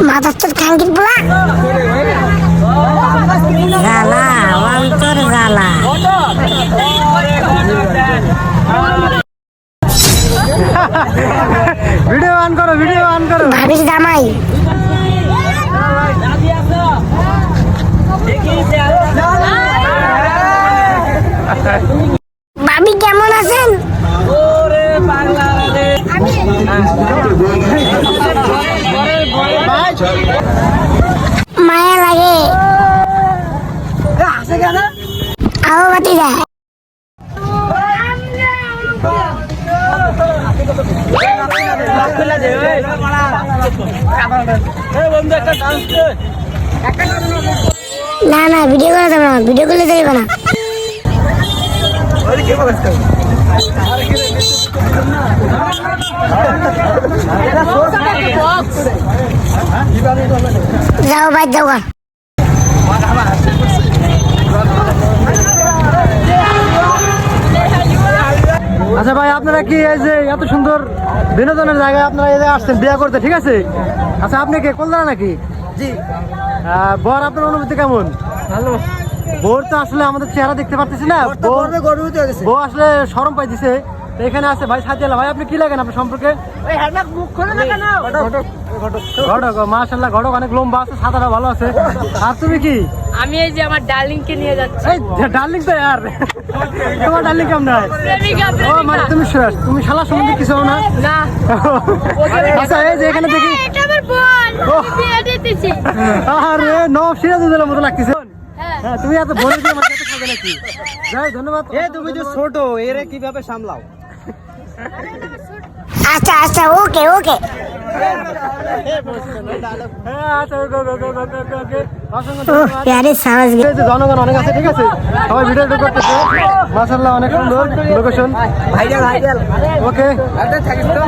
মাথার খাঙ্কির পোলা জ্বালা অন্তর জ্বালা। ভিডিও অন করো, ভিডিও অন করো। ভাবির জামাই ভাবি কেমন আছেন? মায়া লাগে আও বাতি যায়। না না ভিডিও করা যাবে না, ভিডিও করলে যাবে না। যাও ভাই যাও গা। আচ্ছা ভাই, আপনারা কি এই যে এত সুন্দর বিনোদনের জায়গায় আপনারা এই জায়গায় আসছেন বিয়ে করতে, ঠিক আছে? আচ্ছা, আপনি কে কলকাতা নাকি? জি। বর, আপনার অনুভূতি কেমন? ভালো। বোর তো আসলে আমাদের চেহারা দেখতে পারতেছি না, বউ আসলে শরম পাইতেছে। তো এখানে আছে ভাই সাথিয়ালা ভাই, আপনি কি লাগেন আপনার সম্পর্কে? ঘটক, মাশাআল্লাহ ঘটক অনেক লম্বা আছে, সাদাটা ভালো আছে। আর তুমি কি? আমি এই যে আমার ডার্লিং কে নিয়ে যাচ্ছি। এই ডার্লিং তো यार, তোমার ডার্লিং কেমন হয়? প্রেমিকা ও মানে তুমি শালা সম্বন্ধে কিছু না? না। আচ্ছা, এই যে এখানে দেখি এটা আমার বোন, বিয়ে দিতেছি। আরে নব সিরাজুদ্দৌলার মতো লাগতেছে। হ্যাঁ। হ্যাঁ, তুমি এত বলে দিয়ে আমার কাছে খাবে নাকি? যাই, ধন্যবাদ। তুমি তো ছোট, এরে কিভাবে সামলাও? আচ্ছা আচ্ছা, ওকে ওকে। প্যারে সাহস গে জনগণ অনেক আছে, ঠিক আছে? সবাই ভিডিও করতেছে, মাশাআল্লাহ অনেক সুন্দর লোকেশন। Viral viral. ওকে, এটা থাকিস তো।